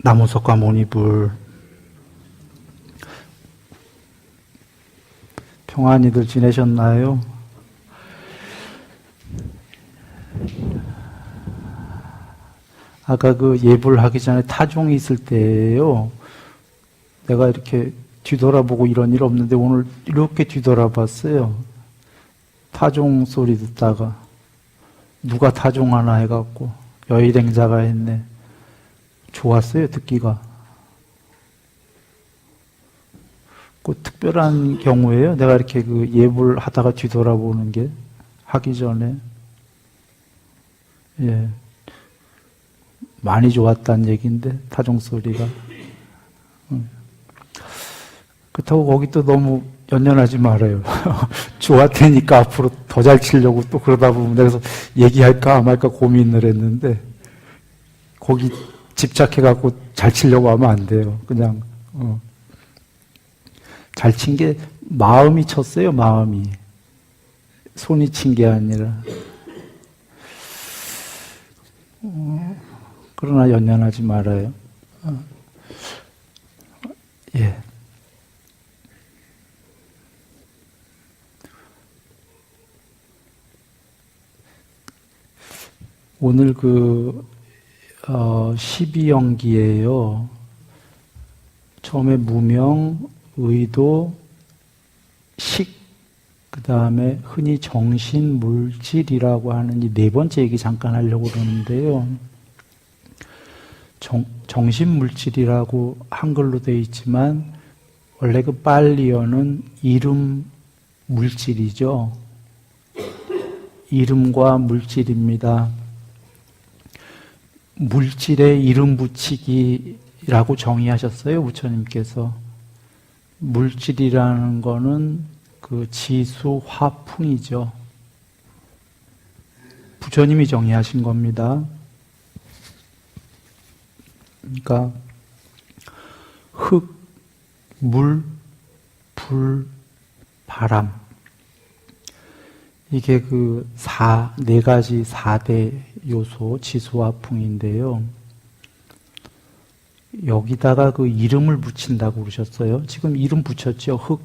나무석가 모니불 평안히들 지내셨나요? 아까 그 예불 하기 전에 타종이 있을 때예요. 내가 이렇게 뒤돌아보고 이런 일 없는데 오늘 이렇게 뒤돌아봤어요. 타종 소리 듣다가 누가 타종하나 해갖고 여의랭자가 했네. 좋았어요, 듣기가. 그 특별한 경우에요. 내가 이렇게 그 예불 하다가 뒤돌아보는 게 하기 전에 예 많이 좋았다는 얘기인데 타종 소리가. 그렇다고 거기 또 너무 연연하지 말아요. 좋았다니까 앞으로 더 잘 치려고 또 그러다 보면 내가 얘기할까 말까 고민을 했는데 거기 집착해갖고 잘 치려고 하면 안 돼요. 그냥 잘 친 게 마음이 쳤어요. 마음이 손이 친 게 아니라. 그러나 연연하지 말아요. 예. 오늘 12연기예요. 처음에 무명, 의도, 식, 그 다음에 흔히 정신, 물질이라고 하는 이 네 번째 얘기 잠깐 하려고 그러는데요. 정신, 물질이라고 한글로 되어 있지만 원래 그 빨리어는 이름, 물질이죠. 이름과 물질입니다. 물질에 이름 붙이기라고 정의하셨어요, 부처님께서. 물질이라는 거는 그 지수 화풍이죠. 부처님이 정의하신 겁니다. 그러니까 흙, 물, 불, 바람. 이게 네 가지 4대 요소, 지수화풍인데요. 여기다가 그 이름을 붙인다고 그러셨어요. 지금 이름 붙였죠. 흙,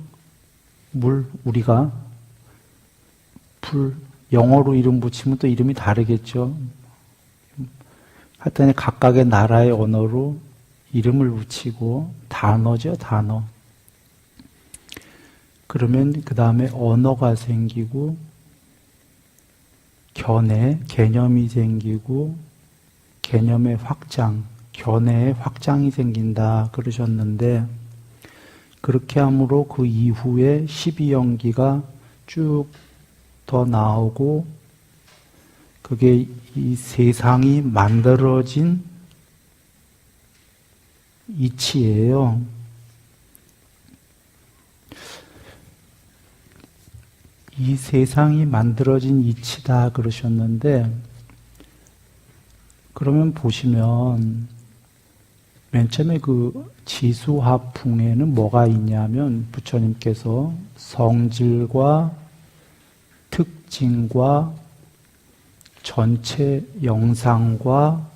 물, 우리가. 불, 영어로 이름 붙이면 또 이름이 다르겠죠. 하여튼 각각의 나라의 언어로 이름을 붙이고, 단어죠, 단어. 그러면 그 다음에 언어가 생기고, 견해, 개념이 생기고 개념의 확장, 견해의 확장이 생긴다 그러셨는데 그렇게 함으로 그 이후에 12연기가 쭉 더 나오고 그게 이 세상이 만들어진 이치예요. 이 세상이 만들어진 이치다 그러셨는데 그러면 보시면 맨 처음에 그 지수화풍에는 뭐가 있냐면 부처님께서 성질과 특징과 전체 영상과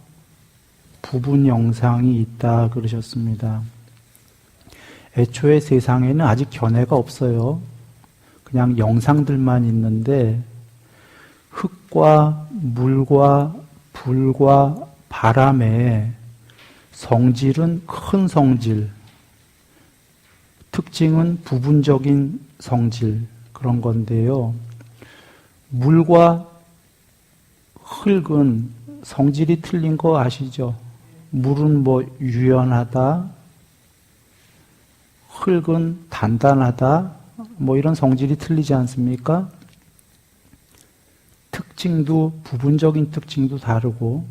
부분 영상이 있다 그러셨습니다. 애초에 세상에는 아직 견해가 없어요. 그냥 영상들만 있는데 흙과 물과 불과 바람의 성질은 큰 성질, 특징은 부분적인 성질 그런 건데요. 물과 흙은 성질이 틀린 거 아시죠? 물은 유연하다, 흙은 단단하다, 이런 성질이 틀리지 않습니까? 특징도, 부분적인 특징도 다르고,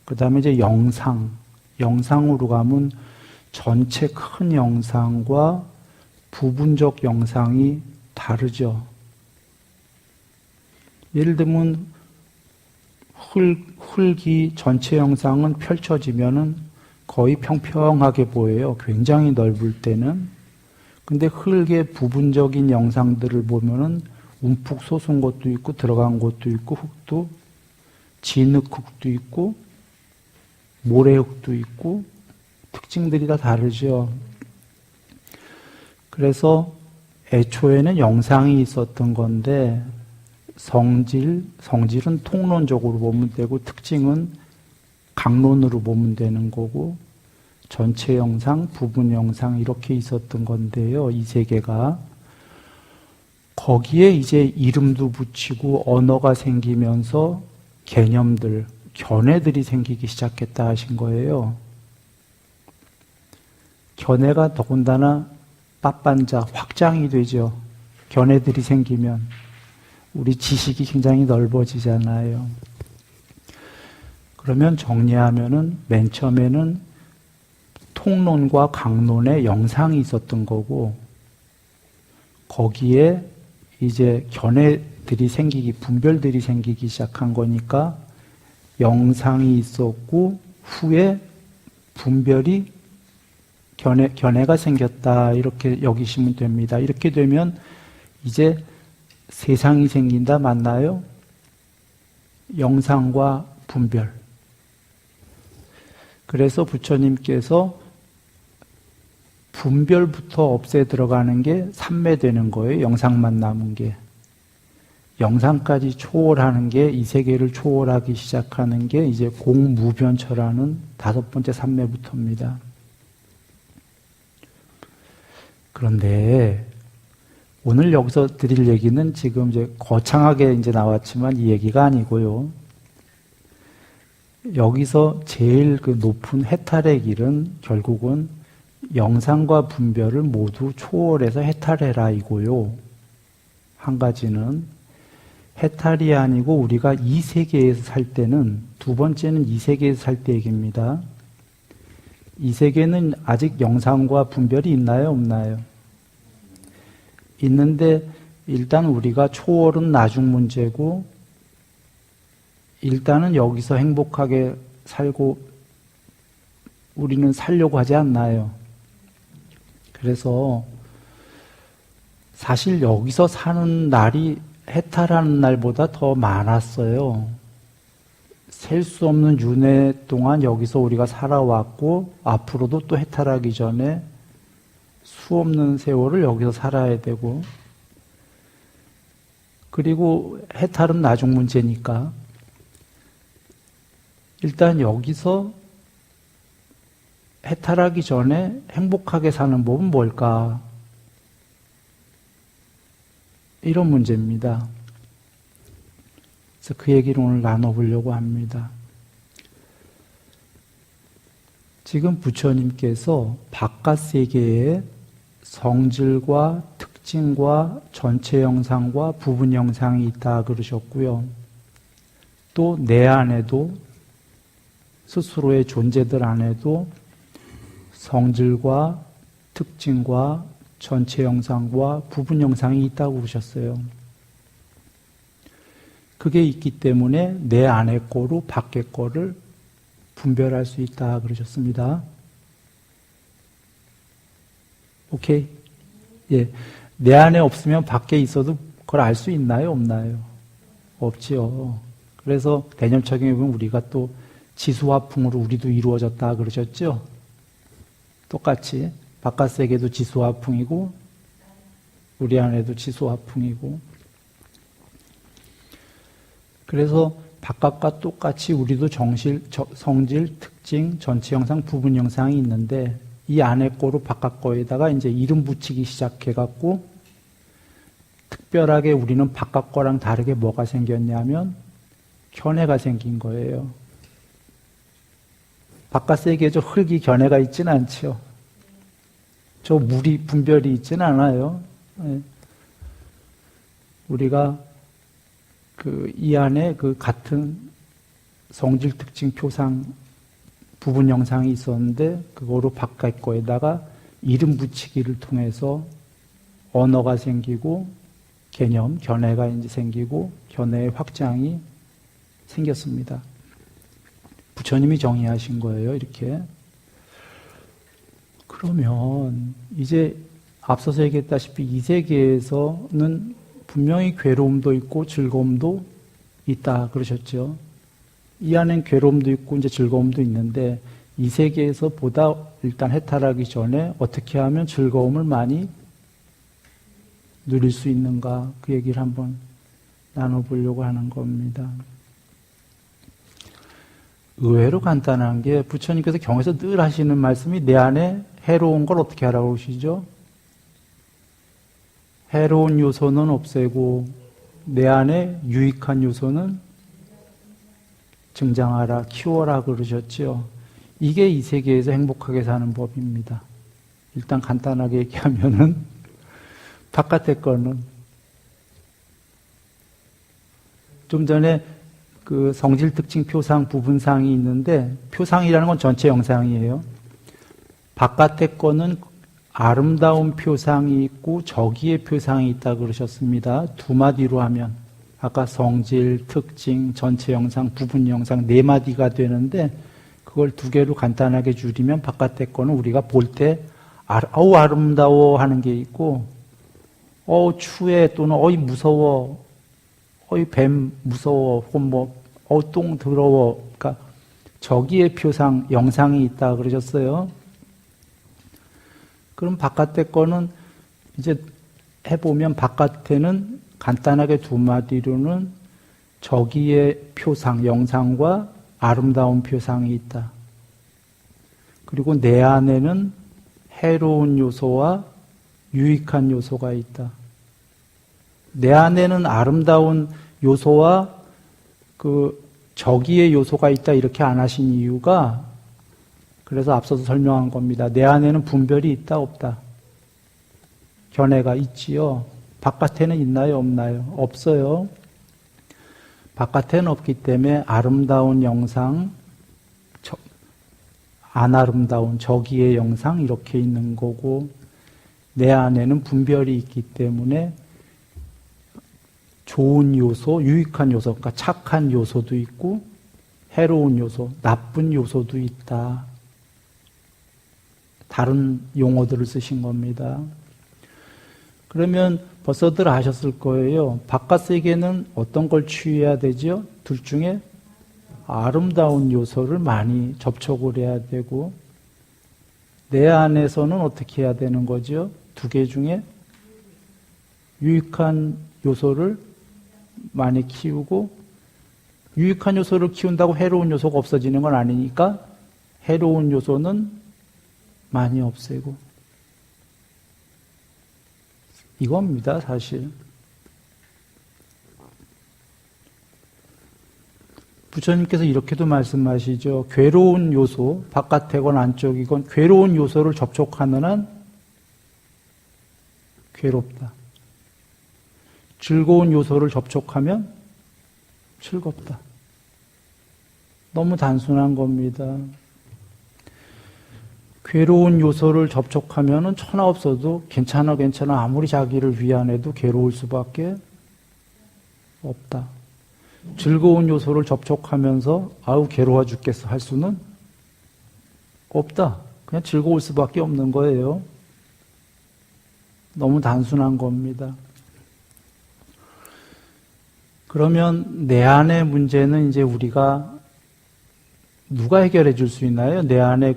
그 다음에 이제 영상으로 가면 전체 큰 영상과 부분적 영상이 다르죠. 예를 들면, 흙이 전체 영상은 펼쳐지면은 거의 평평하게 보여요. 굉장히 넓을 때는. 근데 흙의 부분적인 영상들을 보면은 움푹 솟은 것도 있고 들어간 것도 있고 흙도 진흙흙도 있고 모래흙도 있고 특징들이 다 다르죠. 그래서 애초에는 영상이 있었던 건데 성질은 통론적으로 보면 되고 특징은 강론으로 보면 되는 거고 전체 영상, 부분 영상 이렇게 있었던 건데요. 이 세 개가 거기에 이제 이름도 붙이고 언어가 생기면서 개념들, 견해들이 생기기 시작했다 하신 거예요. 견해가 더군다나 빠빤자 확장이 되죠. 견해들이 생기면 우리 지식이 굉장히 넓어지잖아요. 그러면 정리하면은 맨 처음에는 통론과 강론의 영상이 있었던 거고 거기에 이제 견해들이 생기기, 분별들이 생기기 시작한 거니까 영상이 있었고 후에 분별이 견해가 생겼다 이렇게 여기시면 됩니다. 이렇게 되면 이제 세상이 생긴다 맞나요? 영상과 분별. 그래서 부처님께서 분별부터 없애 들어가는 게 삼매되는 거예요. 영상만 남은 게. 영상까지 초월하는 게 이 세계를 초월하기 시작하는 게 이제 공무변처라는 5번째 삼매부터입니다. 그런데 오늘 여기서 드릴 얘기는 지금 이제 거창하게 이제 나왔지만 이 얘기가 아니고요. 여기서 제일 그 높은 해탈의 길은 결국은 영상과 분별을 모두 초월해서 해탈해라 이고요. 한 가지는 해탈이 아니고 우리가 이 세계에서 살 때는 두 번째는 이 세계에서 살 때 얘기입니다. 이 세계는 아직 영상과 분별이 있나요? 없나요? 있는데 일단 우리가 초월은 나중 문제고 일단은 여기서 행복하게 살고 우리는 살려고 하지 않나요? 그래서 사실 여기서 사는 날이 해탈하는 날보다 더 많았어요. 셀 수 없는 윤회 동안 여기서 우리가 살아왔고 앞으로도 또 해탈하기 전에 수 없는 세월을 여기서 살아야 되고 그리고 해탈은 나중 문제니까 일단 여기서 해탈하기 전에 행복하게 사는 법은 뭘까? 이런 문제입니다. 그래서 그 얘기를 오늘 나눠보려고 합니다. 지금 부처님께서 바깥 세계에 성질과 특징과 전체 영상과 부분 영상이 있다 그러셨고요. 또 내 안에도 스스로의 존재들 안에도 성질과 특징과 전체 영상과 부분 영상이 있다고 그러셨어요. 그게 있기 때문에 내 안의 거로 밖의 거를 분별할 수 있다 그러셨습니다. 오케이? 예. 내 안에 없으면 밖에 있어도 그걸 알 수 있나요? 없나요? 없지요. 그래서 대념척에 보면 우리가 또 지수화풍으로 우리도 이루어졌다 그러셨죠? 똑같이 바깥 세계도 지수화풍이고 우리 안에도 지수화풍이고 그래서 바깥과 똑같이 우리도 성질, 특징, 전체 영상, 부분 영상이 있는데 이 안에 거로 바깥 거에다가 이제 이름 붙이기 시작해갖고 특별하게 우리는 바깥 거랑 다르게 뭐가 생겼냐면 견해가 생긴 거예요. 바깥 세계에 저 흙이 견해가 있지는 않죠. 저 물이 분별이 있지는 않아요. 우리가 이 안에 그 같은 성질 특징 표상 부분 영상이 있었는데 그거로 바깥 거에다가 이름 붙이기를 통해서 언어가 생기고 개념, 견해가 이제 생기고 견해의 확장이 생겼습니다. 부처님이 정의하신 거예요, 이렇게. 그러면 이제 앞서서 얘기했다시피 이 세계에서는 분명히 괴로움도 있고 즐거움도 있다 그러셨죠. 이 안엔 괴로움도 있고 이제 즐거움도 있는데 이 세계에서 보다 일단 해탈하기 전에 어떻게 하면 즐거움을 많이 누릴 수 있는가, 그 얘기를 한번 나눠보려고 하는 겁니다. 의외로 간단한 게 부처님께서 경에서 늘 하시는 말씀이 내 안에 해로운 걸 어떻게 하라고 하시죠? 해로운 요소는 없애고 내 안에 유익한 요소는 증장하라, 키워라 그러셨죠. 이게 이 세계에서 행복하게 사는 법입니다. 일단 간단하게 얘기하면은 바깥의 거는 좀 전에 그 성질 특징 표상 부분상이 있는데 표상이라는 건 전체 영상이에요. 바깥의 거는 아름다운 표상이 있고 저기의 표상이 있다 그러셨습니다. 두 마디로 하면 아까 성질, 특징, 전체 영상, 부분 영상 네 마디가 되는데 그걸 두 개로 간단하게 줄이면 바깥의 거는 우리가 볼 때 어우 아름다워 하는 게 있고 추해 또는 어이 무서워, 어이 뱀 무서워, 혹은 뭐 똥 더러워. 그러니까 저기의 표상, 영상이 있다 그러셨어요. 그럼 바깥의 거는 이제 해보면 바깥에는 간단하게 두 마디로는 저기의 표상, 영상과 아름다운 표상이 있다. 그리고 내 안에는 해로운 요소와 유익한 요소가 있다. 내 안에는 아름다운 요소와 저기의 요소가 있다 이렇게 안 하신 이유가 그래서 앞서서 설명한 겁니다. 내 안에는 분별이 있다 없다? 견해가 있지요. 바깥에는 있나요 없나요? 없어요. 바깥에는 없기 때문에 아름다운 영상, 안 아름다운 저기의 영상 이렇게 있는 거고 내 안에는 분별이 있기 때문에 좋은 요소, 유익한 요소, 그러니까 착한 요소도 있고 해로운 요소, 나쁜 요소도 있다. 다른 용어들을 쓰신 겁니다. 그러면 벌써들 아셨을 거예요. 바깥 세계는 어떤 걸 취해야 되죠? 둘 중에 아름다운 요소를 많이 접촉을 해야 되고 내 안에서는 어떻게 해야 되는 거죠? 두 개 중에 유익한 요소를 많이 키우고 유익한 요소를 키운다고 해로운 요소가 없어지는 건 아니니까 해로운 요소는 많이 없애고 이겁니다, 사실. 부처님께서 이렇게도 말씀하시죠. 괴로운 요소, 바깥이건 안쪽이건 괴로운 요소를 접촉하는 한 괴롭다. 즐거운 요소를 접촉하면 즐겁다. 너무 단순한 겁니다. 괴로운 요소를 접촉하면은 천하 없어도 괜찮아 아무리 자기를 위안해도 괴로울 수밖에 없다. 즐거운 요소를 접촉하면서 아우 괴로워 죽겠어 할 수는 없다. 그냥 즐거울 수밖에 없는 거예요. 너무 단순한 겁니다. 그러면 내 안의 문제는 이제 우리가 누가 해결해 줄 수 있나요? 내 안에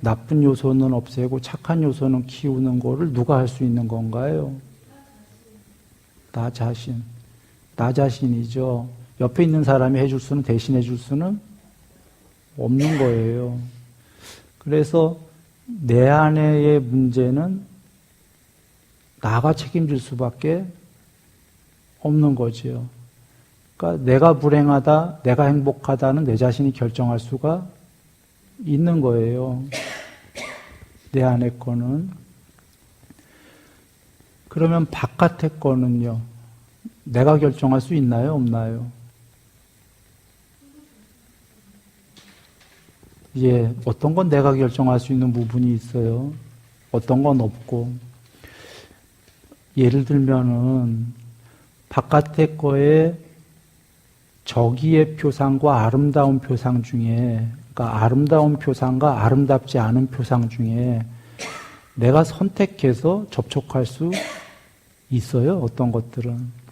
나쁜 요소는 없애고 착한 요소는 키우는 거를 누가 할 수 있는 건가요? 나 자신. 나 자신이죠. 옆에 있는 사람이 해줄 수는, 대신해 줄 수는 없는 거예요. 그래서 내 안의 문제는 나가 책임질 수밖에 없는 거지요. 그러니까 내가 불행하다, 내가 행복하다는 내 자신이 결정할 수가 있는 거예요. 내 안의 거는. 그러면 바깥의 거는요. 내가 결정할 수 있나요? 없나요? 예, 어떤 건 내가 결정할 수 있는 부분이 있어요. 어떤 건 없고. 예를 들면은 바깥의 거에 저기의 표상과 아름다운 표상 중에, 그러니까 아름다운 표상과 아름답지 않은 표상 중에 내가 선택해서 접촉할 수 있어요. 어떤 것들은.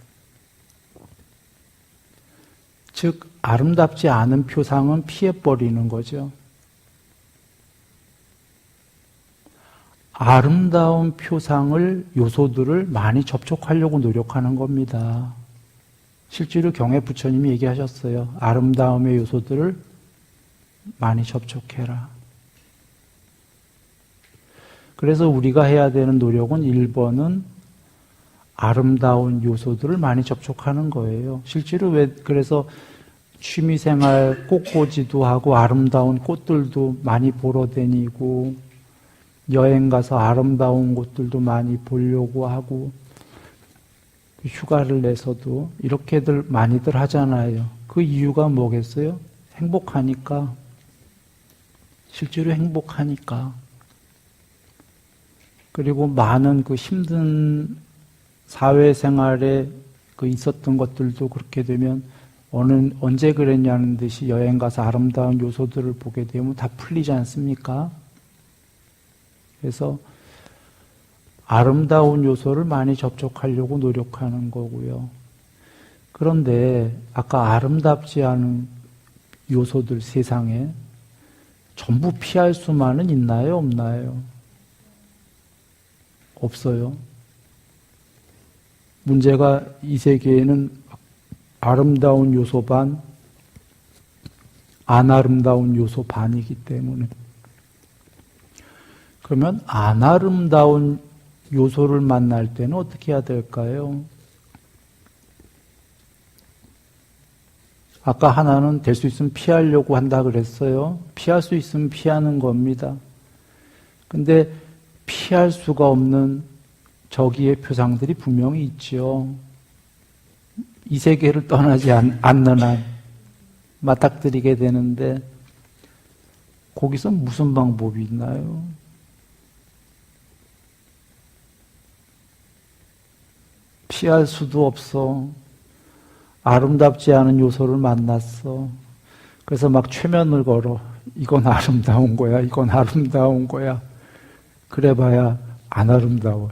즉 아름답지 않은 표상은 피해버리는 거죠. 아름다운 표상을, 요소들을 많이 접촉하려고 노력하는 겁니다. 실제로 경에 부처님이 얘기하셨어요. 아름다움의 요소들을 많이 접촉해라. 그래서 우리가 해야 되는 노력은 1번은 아름다운 요소들을 많이 접촉하는 거예요. 실제로 그래서 취미생활 꽃꽂이도 하고 아름다운 꽃들도 많이 보러 다니고 여행 가서 아름다운 곳들도 많이 보려고 하고 휴가를 내서도 이렇게들 많이들 하잖아요. 그 이유가 뭐겠어요? 행복하니까. 실제로 행복하니까. 그리고 많은 그 힘든 사회생활에 그 있었던 것들도 그렇게 되면 언제 그랬냐는 듯이 여행 가서 아름다운 요소들을 보게 되면 다 풀리지 않습니까? 그래서 아름다운 요소를 많이 접촉하려고 노력하는 거고요. 그런데 아까 아름답지 않은 요소들 세상에 전부 피할 수만은 있나요? 없나요? 없어요. 문제가 이 세계에는 아름다운 요소 반, 안 아름다운 요소 반이기 때문에. 그러면 안 아름다운 요소를 만날 때는 어떻게 해야 될까요? 아까 하나는 될 수 있으면 피하려고 한다 그랬어요. 피할 수 있으면 피하는 겁니다. 근데 피할 수가 없는 저기의 표상들이 분명히 있죠. 이 세계를 떠나지 않는 한 맞닥뜨리게 되는데 거기서 무슨 방법이 있나요? 피할 수도 없어. 아름답지 않은 요소를 만났어. 그래서 막 최면을 걸어. 이건 아름다운 거야. 이건 아름다운 거야. 그래봐야 안 아름다워.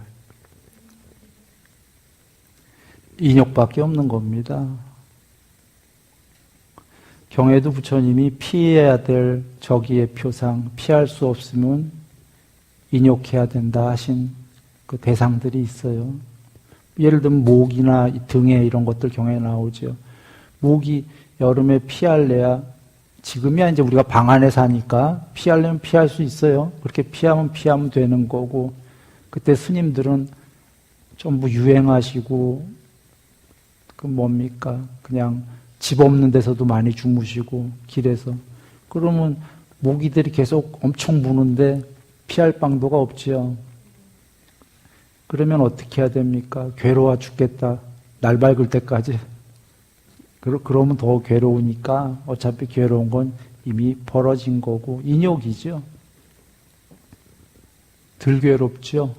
인욕밖에 없는 겁니다. 경에도 부처님이 피해야 될 저기의 표상, 피할 수 없으면 인욕해야 된다 하신 그 대상들이 있어요. 예를 들면 목이나 등에 이런 것들 경에 나오죠. 목이 여름에 피할래야 지금이야 이제 우리가 방 안에 사니까 피하려면 피할 수 있어요. 그렇게 피하면 되는 거고 그때 스님들은 전부 유행하시고 그 뭡니까? 그냥 집 없는 데서도 많이 주무시고 길에서 그러면 모기들이 계속 엄청 부는데 피할 방도가 없지요. 그러면 어떻게 해야 됩니까? 괴로워 죽겠다. 날 밝을 때까지. 그러면 더 괴로우니까 어차피 괴로운 건 이미 벌어진 거고 인욕이죠. 덜 괴롭죠.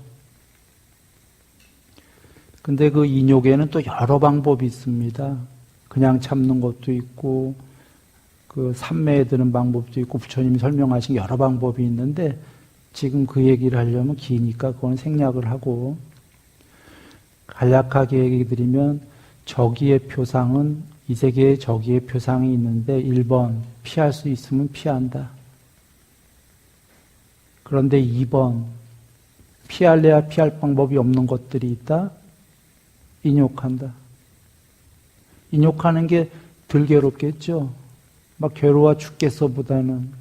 근데 그 인욕에는 또 여러 방법이 있습니다. 그냥 참는 것도 있고 그 삼매에 드는 방법도 있고 부처님이 설명하신 여러 방법이 있는데 지금 그 얘기를 하려면 기니까 그건 생략을 하고 간략하게 얘기 드리면 저기의 표상은 이 세계에 저기의 표상이 있는데 1번 피할 수 있으면 피한다. 그런데 2번 피할래야 피할 방법이 없는 것들이 있다. 인욕한다. 인욕하는 게 덜 괴롭겠죠. 막 괴로워 죽겠어보다는.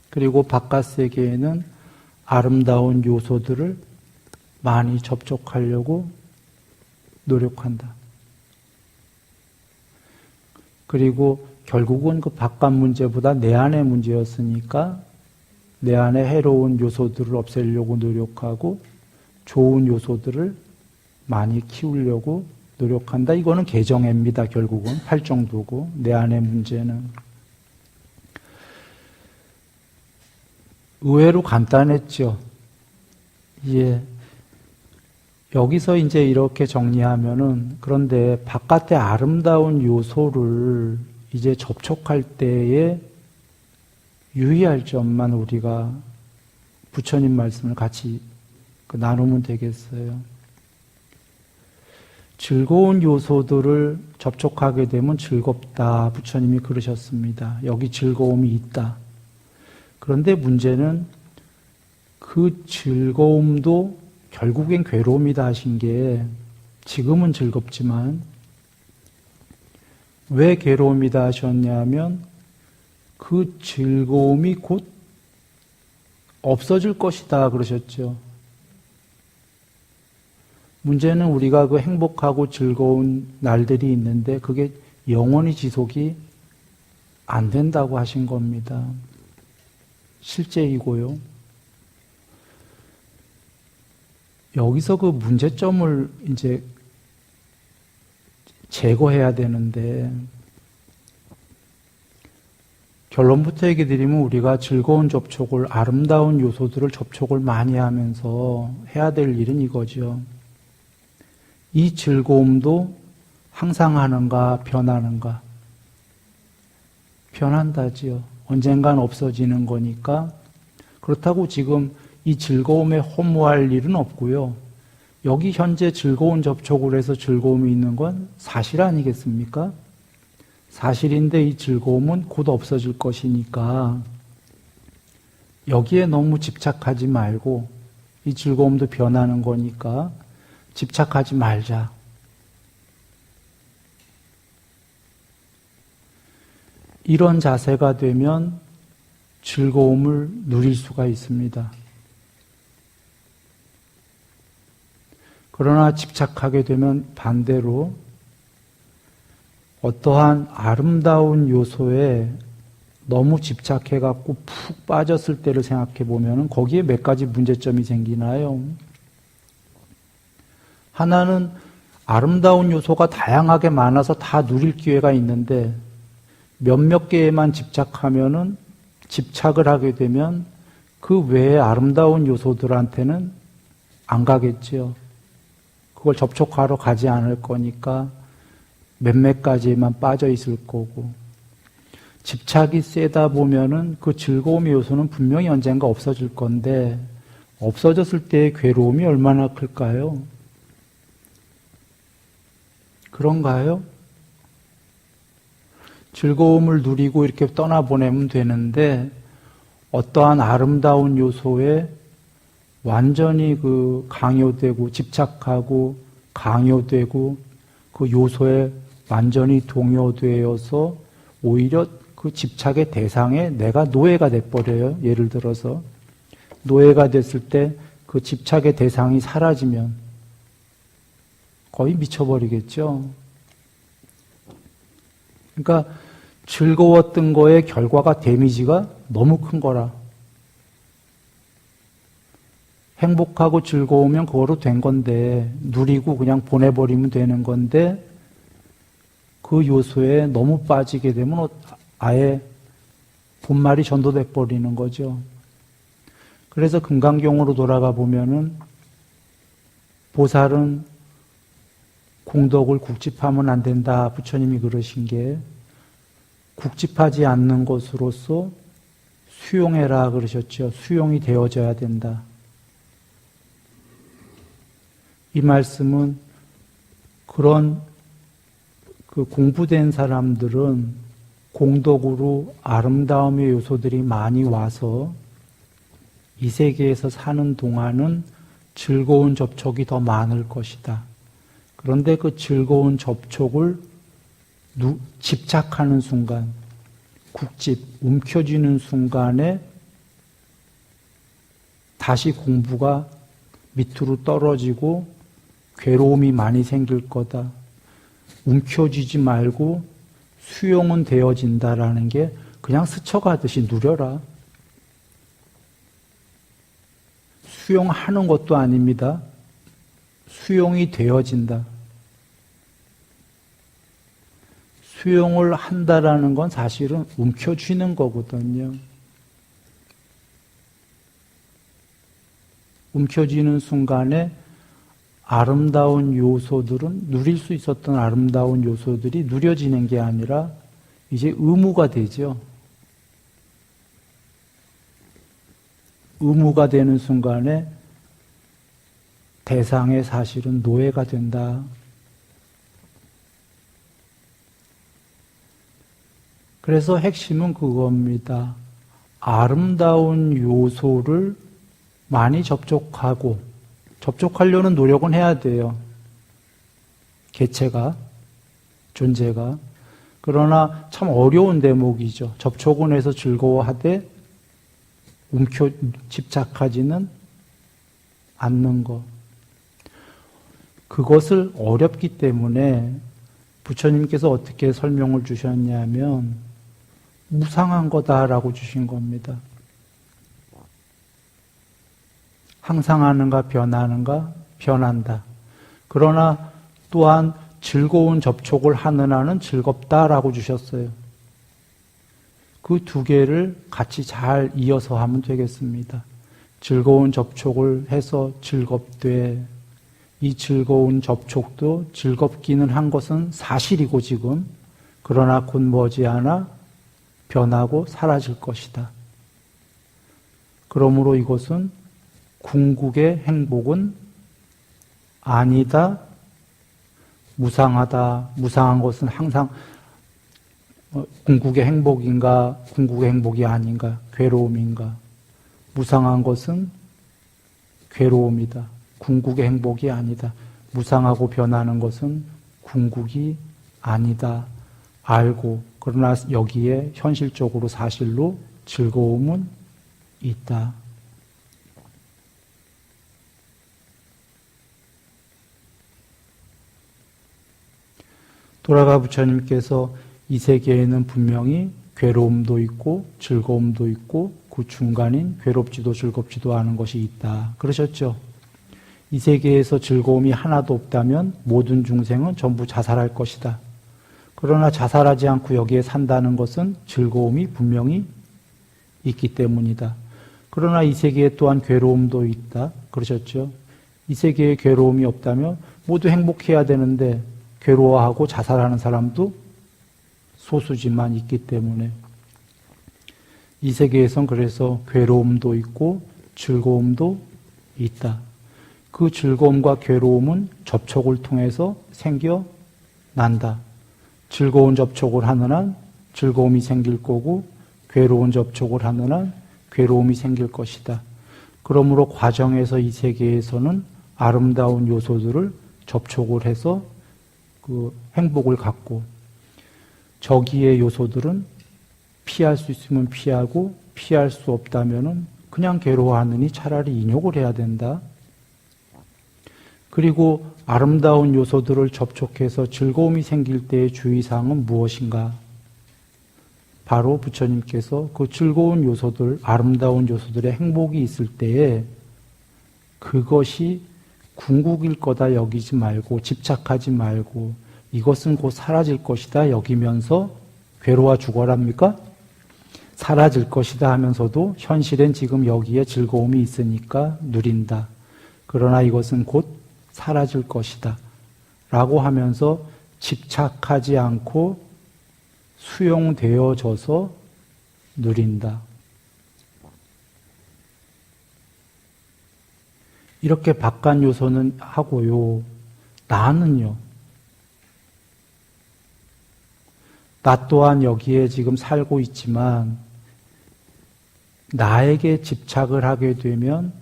그리고 바깥 세계에는 아름다운 요소들을 많이 접촉하려고 노력한다. 그리고 결국은 그 바깥 문제보다 내 안의 문제였으니까 내 안에 해로운 요소들을 없애려고 노력하고 좋은 요소들을 많이 키우려고 노력한다. 이거는 개정애입니다. 결국은 팔정도고 내 안의 문제는. 의외로 간단했죠. 예. 여기서 이제 이렇게 정리하면은 그런데 바깥의 아름다운 요소를 이제 접촉할 때에 유의할 점만 우리가 부처님 말씀을 같이 나누면 되겠어요. 즐거운 요소들을 접촉하게 되면 즐겁다. 부처님이 그러셨습니다. 여기 즐거움이 있다. 그런데 문제는 그 즐거움도 결국엔 괴로움이다 하신 게 지금은 즐겁지만 왜 괴로움이다 하셨냐면 그 즐거움이 곧 없어질 것이다 그러셨죠. 문제는 우리가 그 행복하고 즐거운 날들이 있는데 그게 영원히 지속이 안 된다고 하신 겁니다. 실제이고요. 여기서 그 문제점을 이제 제거해야 되는데 결론부터 얘기 드리면 우리가 즐거운 접촉을, 아름다운 요소들을 접촉을 많이 하면서 해야 될 일은 이거죠. 이 즐거움도 항상 하는가, 변하는가? 변한다지요. 언젠간 없어지는 거니까. 그렇다고 지금 이 즐거움에 허무할 일은 없고요. 여기 현재 즐거운 접촉을 해서 즐거움이 있는 건 사실 아니겠습니까? 사실인데 이 즐거움은 곧 없어질 것이니까 여기에 너무 집착하지 말고 이 즐거움도 변하는 거니까 집착하지 말자. 이런 자세가 되면 즐거움을 누릴 수가 있습니다. 그러나 집착하게 되면 반대로 어떠한 아름다운 요소에 너무 집착해갖고 푹 빠졌을 때를 생각해 보면 거기에 몇 가지 문제점이 생기나요? 하나는 아름다운 요소가 다양하게 많아서 다 누릴 기회가 있는데 몇몇 개에만 집착하면은 집착을 하게 되면 그 외의 아름다운 요소들한테는 안 가겠지요. 그걸 접촉하러 가지 않을 거니까 몇몇 가지에만 빠져 있을 거고 집착이 세다 보면은 그 즐거움의 요소는 분명히 언젠가 없어질 건데 없어졌을 때의 괴로움이 얼마나 클까요? 그런가요? 즐거움을 누리고 이렇게 떠나보내면 되는데 어떠한 아름다운 요소에 완전히 그 강요되고 집착하고 강요되고 그 요소에 완전히 동요되어서 오히려 그 집착의 대상에 내가 노예가 돼버려요. 예를 들어서 노예가 됐을 때 그 집착의 대상이 사라지면 거의 미쳐버리겠죠. 그러니까 즐거웠던 거의 결과가 데미지가 너무 큰 거라. 행복하고 즐거우면 그거로 된 건데 누리고 그냥 보내버리면 되는 건데 그 요소에 너무 빠지게 되면 아예 본말이 전도돼 버리는 거죠. 그래서 금강경으로 돌아가 보면은 보살은 공덕을 국집하면 안 된다. 부처님이 그러신 게 국집하지 않는 것으로서 수용해라 그러셨죠. 수용이 되어져야 된다. 이 말씀은 그런 그 공부된 사람들은 공덕으로 아름다움의 요소들이 많이 와서 이 세계에서 사는 동안은 즐거운 접촉이 더 많을 것이다. 그런데 그 즐거운 접촉을 집착하는 순간, 국집, 움켜쥐는 순간에 다시 공부가 밑으로 떨어지고 괴로움이 많이 생길 거다. 움켜쥐지 말고 수용은 되어진다라는 게 그냥 스쳐가듯이 누려라. 수용하는 것도 아닙니다. 수용이 되어진다. 수용을 한다라는 건 사실은 움켜쥐는 거거든요. 움켜쥐는 순간에 아름다운 요소들은 누릴 수 있었던 아름다운 요소들이 누려지는 게 아니라 이제 의무가 되죠. 의무가 되는 순간에 대상의 사실은 노예가 된다. 그래서 핵심은 그겁니다. 아름다운 요소를 많이 접촉하고, 접촉하려는 노력은 해야 돼요. 개체가, 존재가. 그러나 참 어려운 대목이죠. 접촉은 해서 즐거워하되 집착하지는 않는 것. 그것을 어렵기 때문에 부처님께서 어떻게 설명을 주셨냐면 무상한 거다라고 주신 겁니다. 항상 하는가 변하는가 변한다. 그러나 또한 즐거운 접촉을 하는 한은 즐겁다라고 주셨어요. 그 두 개를 같이 잘 이어서 하면 되겠습니다. 즐거운 접촉을 해서 즐겁되 이 즐거운 접촉도 즐겁기는 한 것은 사실이고 지금 그러나 곧 머지않아 변하고 사라질 것이다. 그러므로 이것은 궁극의 행복은 아니다. 무상하다. 무상한 것은 항상 궁극의 행복인가, 궁극의 행복이 아닌가, 괴로움인가. 무상한 것은 괴로움이다. 궁극의 행복이 아니다. 무상하고 변하는 것은 궁극이 아니다. 알고, 그러나 여기에 현실적으로 사실로 즐거움은 있다. 돌아가 부처님께서 이 세계에는 분명히 괴로움도 있고 즐거움도 있고 그 중간인 괴롭지도 즐겁지도 않은 것이 있다. 그러셨죠? 이 세계에서 즐거움이 하나도 없다면 모든 중생은 전부 자살할 것이다. 그러나 자살하지 않고 여기에 산다는 것은 즐거움이 분명히 있기 때문이다. 그러나 이 세계에 또한 괴로움도 있다. 그러셨죠? 이 세계에 괴로움이 없다면 모두 행복해야 되는데 괴로워하고 자살하는 사람도 소수지만 있기 때문에 이 세계에선 그래서 괴로움도 있고 즐거움도 있다. 그 즐거움과 괴로움은 접촉을 통해서 생겨난다. 즐거운 접촉을 하는 한 즐거움이 생길 거고 괴로운 접촉을 하는 한 괴로움이 생길 것이다. 그러므로 과정에서 이 세계에서는 아름다운 요소들을 접촉을 해서 그 행복을 갖고 저기의 요소들은 피할 수 있으면 피하고 피할 수 없다면은 그냥 괴로워하느니 차라리 인욕을 해야 된다. 그리고 아름다운 요소들을 접촉해서 즐거움이 생길 때의 주의사항은 무엇인가? 바로 부처님께서 그 즐거운 요소들, 아름다운 요소들의 행복이 있을 때에 그것이 궁극일 거다 여기지 말고 집착하지 말고 이것은 곧 사라질 것이다 여기면서 괴로워 죽어랍니까? 사라질 것이다 하면서도 현실엔 지금 여기에 즐거움이 있으니까 누린다. 그러나 이것은 곧 사라질 것이다 라고 하면서 집착하지 않고 수용되어져서 누린다. 이렇게 바깥 요소는 하고요. 나는요. 나 또한 여기에 지금 살고 있지만 나에게 집착을 하게 되면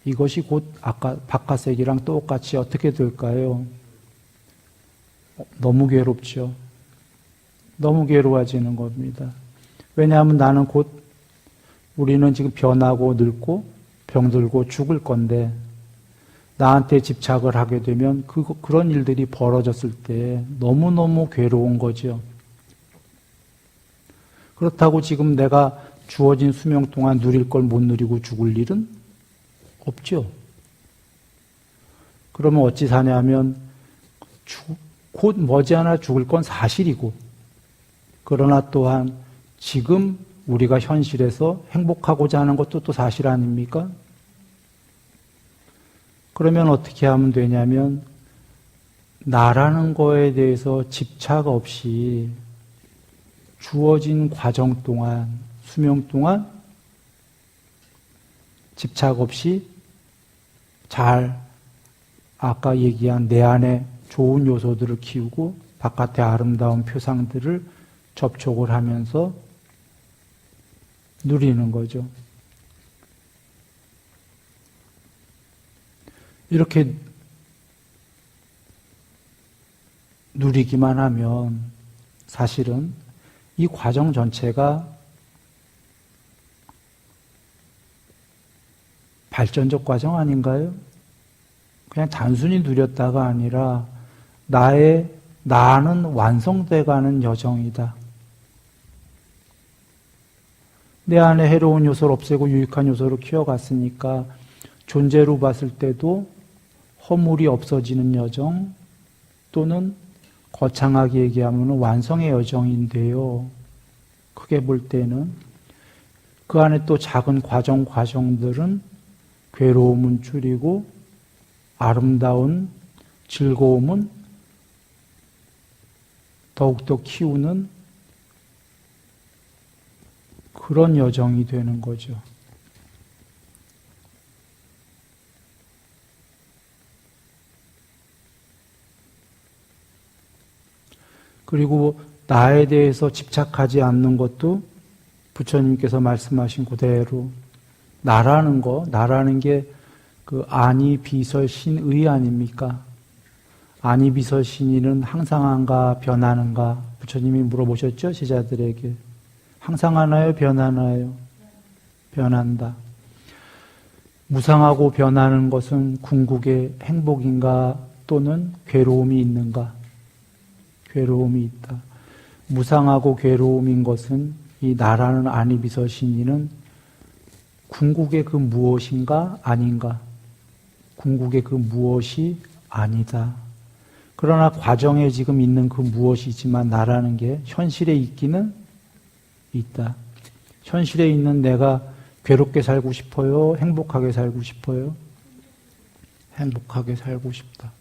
이것이 곧 아까 바깥 세계랑 똑같이 어떻게 될까요? 너무 괴롭죠. 너무 괴로워지는 겁니다. 왜냐하면 나는 곧 우리는 지금 변하고 늙고 병들고 죽을 건데 나한테 집착을 하게 되면 그런 일들이 벌어졌을 때 너무너무 괴로운 거죠. 그렇다고 지금 내가 주어진 수명 동안 누릴 걸 못 누리고 죽을 일은 없죠. 그러면 어찌 사냐면 곧 머지않아 죽을 건 사실이고 그러나 또한 지금 우리가 현실에서 행복하고자 하는 것도 또 사실 아닙니까? 그러면 어떻게 하면 되냐면 나라는 거에 대해서 집착 없이 주어진 과정 동안, 수명 동안 집착 없이 잘 아까 얘기한 내 안에 좋은 요소들을 키우고 바깥의 아름다운 표상들을 접촉을 하면서 누리는 거죠. 이렇게 누리기만 하면 사실은 이 과정 전체가 발전적 과정 아닌가요? 그냥 단순히 누렸다가 아니라 나는 완성돼가는 여정이다. 내 안에 해로운 요소를 없애고 유익한 요소를 키워갔으니까 존재로 봤을 때도 허물이 없어지는 여정 또는 거창하게 얘기하면 완성의 여정인데요. 크게 볼 때는 그 안에 또 작은 과정들은 괴로움은 줄이고 아름다운 즐거움은 더욱더 키우는 그런 여정이 되는 거죠. 그리고 나에 대해서 집착하지 않는 것도 부처님께서 말씀하신 그대로 나라는 게 그 아니 비설 신의 아닙니까? 아니 비설 신의는 항상한가 변하는가? 부처님이 물어보셨죠? 제자들에게. 항상 하나요? 변하나요? 변한다. 무상하고 변하는 것은 궁극의 행복인가 또는 괴로움이 있는가? 괴로움이 있다. 무상하고 괴로움인 것은 이 나라는 아니 비설 신의는 궁극의 그 무엇인가 아닌가? 궁극의 그 무엇이 아니다. 그러나 과정에 지금 있는 그 무엇이지만 나라는 게 현실에 있기는 있다. 현실에 있는 내가 괴롭게 살고 싶어요? 행복하게 살고 싶어요? 행복하게 살고 싶다.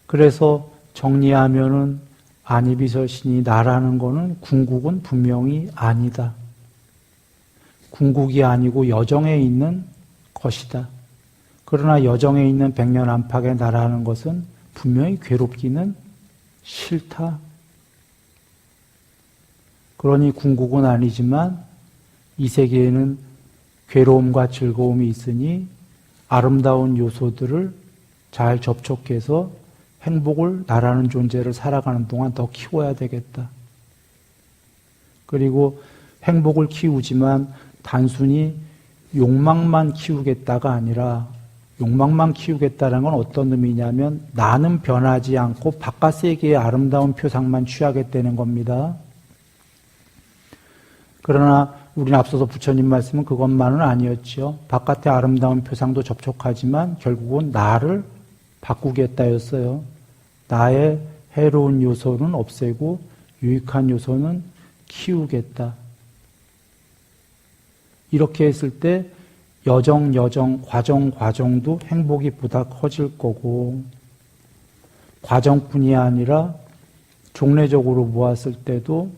그래서 정리하면은 아니비설신이 나라는 거는 궁극은 분명히 아니다. 궁극이 아니고 여정에 있는 것이다. 그러나 여정에 있는 백년 안팎의 나라는 것은 분명히 괴롭기는 싫다. 그러니 궁극은 아니지만 이 세계에는 괴로움과 즐거움이 있으니 아름다운 요소들을 잘 접촉해서 행복을 나라는 존재를 살아가는 동안 더 키워야 되겠다. 그리고 행복을 키우지만 단순히 욕망만 키우겠다가 아니라 욕망만 키우겠다는 건 어떤 의미냐면 나는 변하지 않고 바깥 세계의 아름다운 표상만 취하겠다는 겁니다. 그러나 우리는 앞서서 부처님 말씀은 그것만은 아니었죠. 바깥의 아름다운 표상도 접촉하지만 결국은 나를 바꾸겠다였어요. 나의 해로운 요소는 없애고 유익한 요소는 키우겠다. 이렇게 했을 때 여정, 과정도 행복이 보다 커질 거고 과정뿐이 아니라 종례적으로 모았을 때도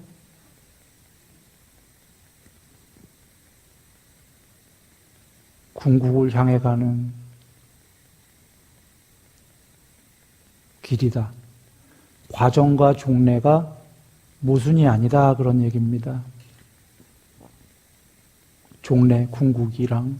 궁극을 향해 가는 길이다. 과정과 종례가 모순이 아니다 그런 얘기입니다. 종례, 궁극이랑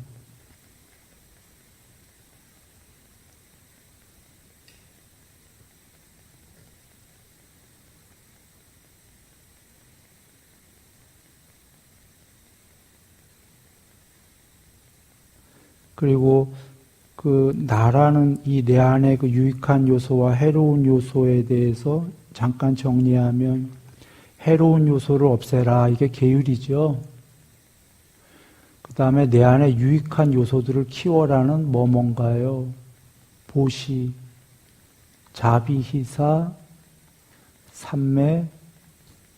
그리고 그 나라는 이 내 안의 그 유익한 요소와 해로운 요소에 대해서 잠깐 정리하면 해로운 요소를 없애라. 이게 계율이죠. 그 다음에 내 안에 유익한 요소들을 키워라는 뭔가요? 보시, 자비희사, 삼매,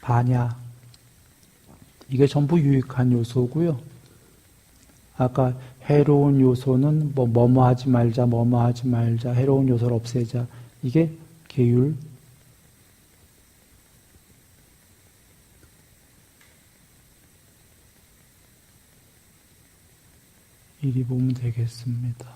반야. 이게 전부 유익한 요소고요. 아까 해로운 요소는 뭐뭐 하지 말자, 해로운 요소를 없애자. 이게 계율. 이리 보면 되겠습니다.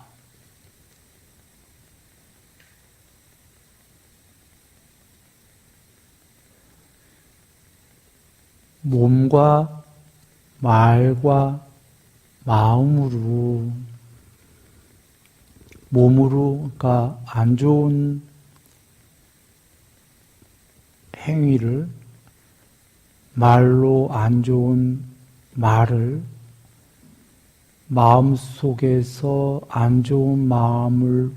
몸과 말과 마음으로 몸으로가 안 좋은 행위를, 말로 안 좋은 말을, 마음속에서 안 좋은 마음을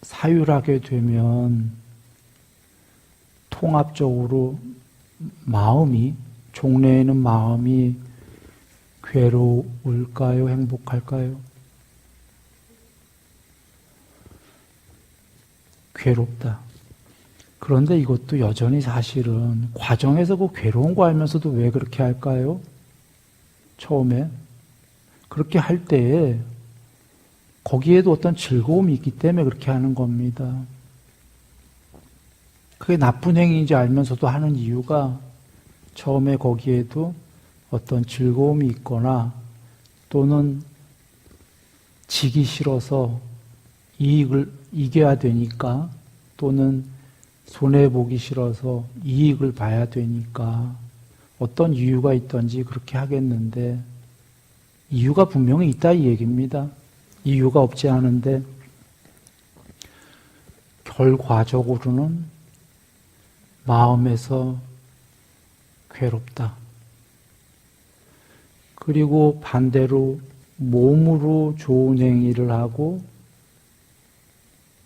사유하게 되면 통합적으로 마음이, 종래에는 마음이 괴로울까요? 행복할까요? 괴롭다. 그런데 이것도 여전히 사실은 과정에서 그 괴로운 거 알면서도 왜 그렇게 할까요? 처음에. 그렇게 할 때에 거기에도 어떤 즐거움이 있기 때문에 그렇게 하는 겁니다. 그게 나쁜 행위인지 알면서도 하는 이유가 처음에 거기에도 어떤 즐거움이 있거나 또는 지기 싫어서 이익을 이겨야 되니까 또는 손해보기 싫어서 이익을 봐야 되니까 어떤 이유가 있던지 그렇게 하겠는데 이유가 분명히 있다 이 얘기입니다. 이유가 없지 않은데 결과적으로는 마음에서 괴롭다. 그리고 반대로 몸으로 좋은 행위를 하고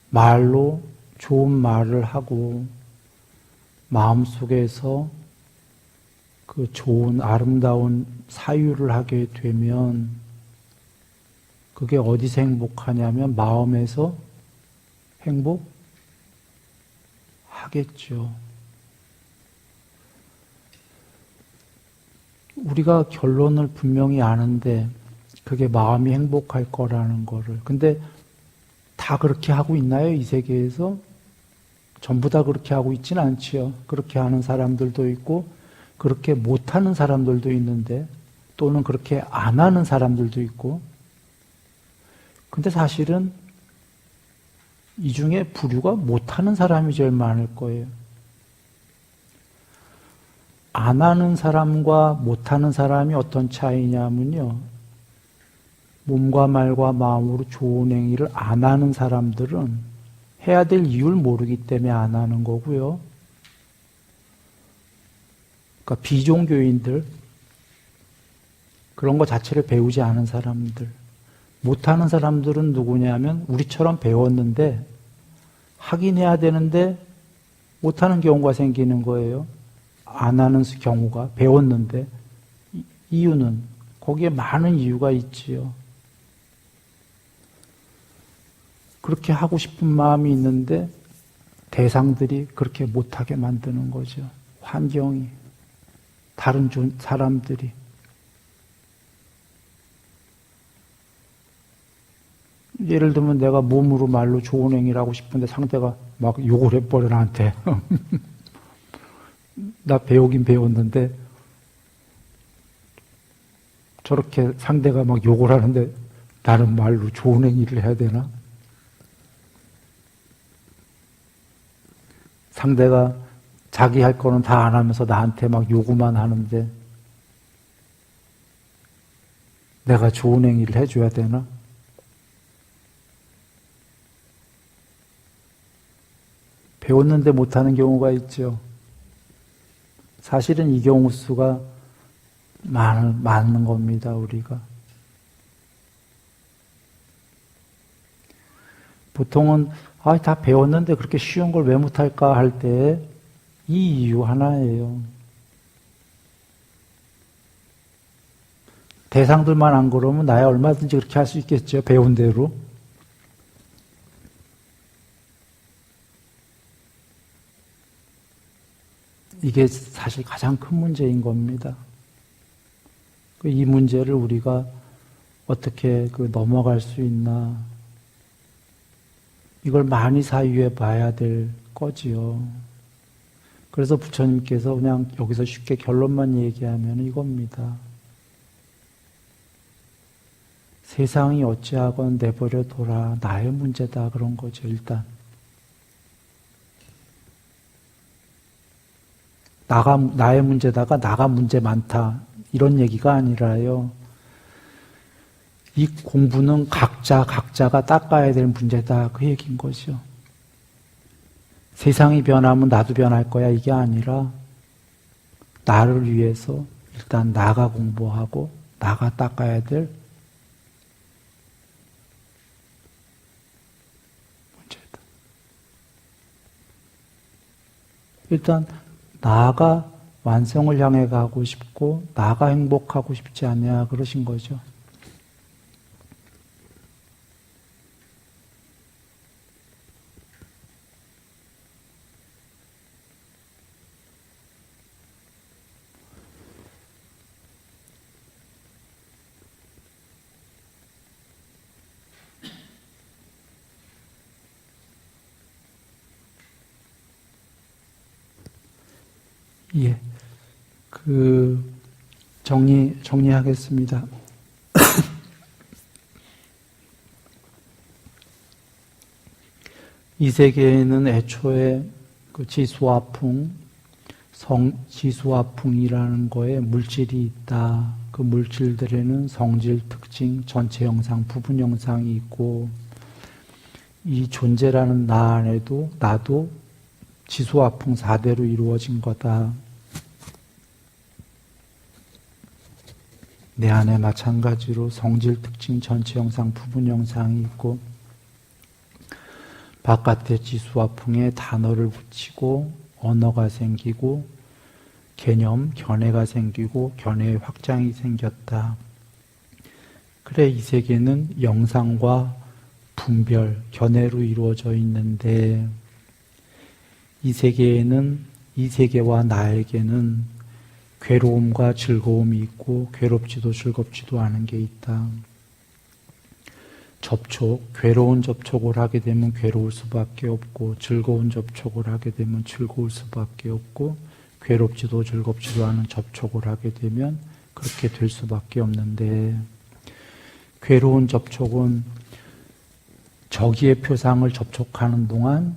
말로 좋은 말을 하고 마음속에서 그 좋은 아름다운 사유를 하게 되면 그게 어디서 행복하냐면 마음에서 행복하겠죠. 우리가 결론을 분명히 아는데 그게 마음이 행복할 거라는 거를. 근데 다 그렇게 하고 있나요? 이 세계에서? 전부 다 그렇게 하고 있지는 않지요. 그렇게 하는 사람들도 있고 그렇게 못하는 사람들도 있는데 또는 그렇게 안 하는 사람들도 있고 근데 사실은 이 중에 부류가 못하는 사람이 제일 많을 거예요. 안 하는 사람과 못하는 사람이 어떤 차이냐면요. 몸과 말과 마음으로 좋은 행위를 안 하는 사람들은 해야 될 이유를 모르기 때문에 안 하는 거고요. 그러니까 비종교인들, 그런 거 자체를 배우지 않은 사람들. 못하는 사람들은 누구냐면 우리처럼 배웠는데 하긴 해야 되는데 못하는 경우가 생기는 거예요. 안 하는 경우가 배웠는데 이유는 거기에 많은 이유가 있지요. 그렇게 하고 싶은 마음이 있는데 대상들이 그렇게 못하게 만드는 거죠. 환경이, 다른 사람들이. 예를 들면 내가 몸으로 말로 좋은 행위를 하고 싶은데 상대가 막 욕을 해버려 나한테. 나 배우긴 배웠는데 저렇게 상대가 막 욕을 하는데 나는 말로 좋은 행위를 해야 되나? 상대가 자기 할 거는 다 안 하면서 나한테 막 요구만 하는데 내가 좋은 행위를 해줘야 되나? 배웠는데 못하는 경우가 있죠. 사실은 이 경우 수가 많은 겁니다, 우리가. 보통은 다 배웠는데 그렇게 쉬운 걸 왜 못할까 할 때 이 이유 하나예요. 대상들만 안 그러면 나야 얼마든지 그렇게 할 수 있겠죠, 배운 대로. 이게 사실 가장 큰 문제인 겁니다. 이 문제를 우리가 어떻게 넘어갈 수 있나. 이걸 많이 사유해 봐야 될 거지요. 그래서 부처님께서 그냥 여기서 쉽게 결론만 얘기하면 이겁니다. 세상이 어찌하건 내버려 둬라. 나의 문제다. 그런 거죠, 일단. 나의 문제다가 나가 문제 많다. 이런 얘기가 아니라요. 이 공부는 각자가 닦아야 될 문제다. 그 얘기인 거죠. 세상이 변하면 나도 변할 거야. 이게 아니라 나를 위해서 일단 나가 공부하고 나가 닦아야 될 문제다. 일단 나가 완성을 향해 가고 싶고 나가 행복하고 싶지 않냐 그러신 거죠. 예. 정리하겠습니다. 이 세계에는 애초에 그 지수화풍이라는 거에 물질이 있다. 그 물질들에는 성질, 특징, 전체 형상, 부분 형상이 있고, 이 존재라는 나 안에도 나도 지수화풍 4대로 이루어진 거다. 내 안에 마찬가지로 성질, 특징, 전체 형상, 부분 형상이 있고 바깥의 지수화풍에 단어를 붙이고 언어가 생기고 개념, 견해가 생기고 견해의 확장이 생겼다. 그래 이 세계는 영상과 분별, 견해로 이루어져 있는데 이 세계에는 이 세계와 나에게는 괴로움과 즐거움이 있고 괴롭지도 즐겁지도 않은 게 있다. 괴로운 접촉을 하게 되면 괴로울 수밖에 없고 즐거운 접촉을 하게 되면 즐거울 수밖에 없고 괴롭지도 즐겁지도 않은 접촉을 하게 되면 그렇게 될 수밖에 없는데 괴로운 접촉은 저기의 표상을 접촉하는 동안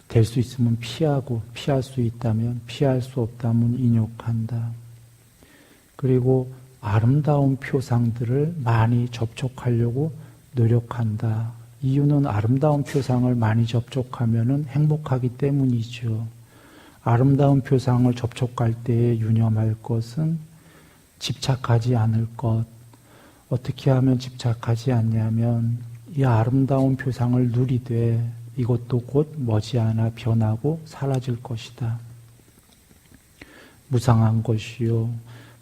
될 수 있으면 피하고 피할 수 있다면 피할 수 없다면 인욕한다. 그리고 아름다운 표상들을 많이 접촉하려고 노력한다. 이유는 아름다운 표상을 많이 접촉하면 행복하기 때문이죠. 아름다운 표상을 접촉할 때에 유념할 것은 집착하지 않을 것. 어떻게 하면 집착하지 않냐면 이 아름다운 표상을 누리되 이것도 곧 머지않아 변하고 사라질 것이다. 무상한 것이요.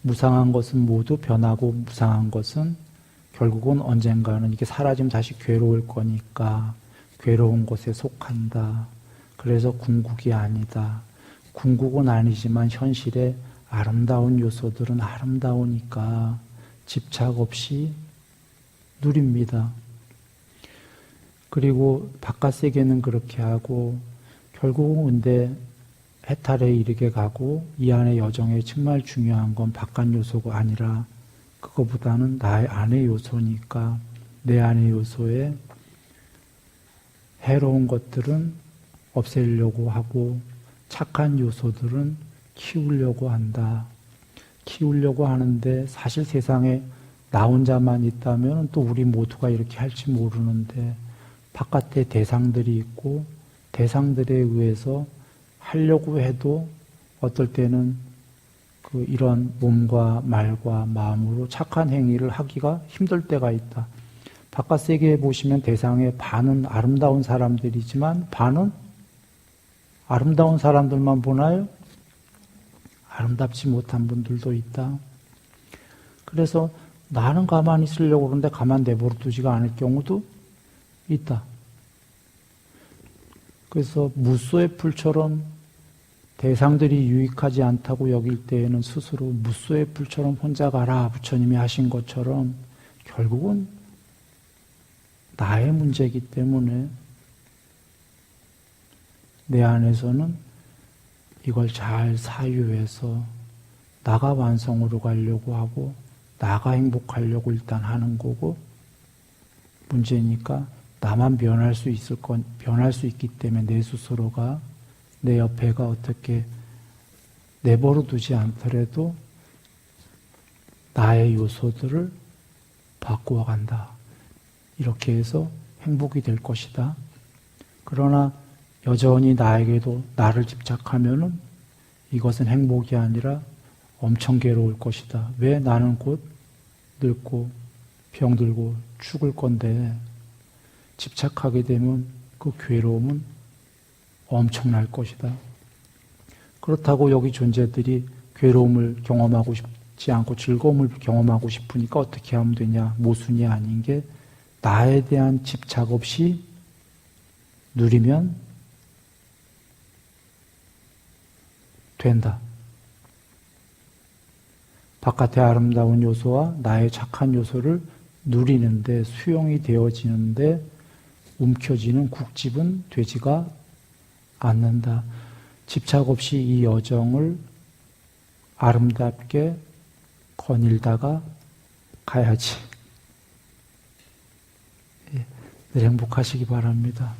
무상한 것은 모두 변하고 무상한 것은 결국은 언젠가는 이게 사라지면 다시 괴로울 거니까 괴로운 것에 속한다. 그래서 궁극이 아니다. 궁극은 아니지만 현실의 아름다운 요소들은 아름다우니까 집착 없이 누립니다. 그리고 바깥 세계는 그렇게 하고 결국은 근데 해탈에 이르게 가고 이 안의 여정에 정말 중요한 건 바깥 요소가 아니라 그거보다는 나의 안의 요소니까 내 안의 요소에 해로운 것들은 없애려고 하고 착한 요소들은 키우려고 한다. 키우려고 하는데 사실 세상에 나 혼자만 있다면 또 우리 모두가 이렇게 할지 모르는데 바깥에 대상들이 있고 대상들에 의해서 하려고 해도 어떨 때는 이런 몸과 말과 마음으로 착한 행위를 하기가 힘들 때가 있다. 바깥 세계에 보시면 대상의 반은 아름다운 사람들이지만 반은 아름다운 사람들만 보나요? 아름답지 못한 분들도 있다. 그래서 나는 가만히 있으려고 그러는데 가만 내버려 두지가 않을 경우도 있다. 그래서 무소의 풀처럼 대상들이 유익하지 않다고 여길 때에는 스스로 무소의 풀처럼 혼자 가라 부처님이 하신 것처럼 결국은 나의 문제이기 때문에 내 안에서는 이걸 잘 사유해서 나가 완성으로 가려고 하고 나가 행복하려고 일단 하는 거고 문제니까 나만 변할 수 있기 때문에 내 스스로가 내 옆에가 어떻게 내버려 두지 않더라도 나의 요소들을 바꾸어 간다. 이렇게 해서 행복이 될 것이다. 그러나 여전히 나에게도 나를 집착하면은 이것은 행복이 아니라 엄청 괴로울 것이다. 왜? 나는 곧 늙고 병들고 죽을 건데 집착하게 되면 그 괴로움은 엄청날 것이다. 그렇다고 여기 존재들이 괴로움을 경험하고 싶지 않고 즐거움을 경험하고 싶으니까 어떻게 하면 되냐? 모순이 아닌 게 나에 대한 집착 없이 누리면 된다. 바깥의 아름다운 요소와 나의 착한 요소를 누리는데 수용이 되어지는데 움켜쥐는 국집은 되지가 않는다. 집착 없이 이 여정을 아름답게 거닐다가 가야지. 늘 행복하시기 바랍니다.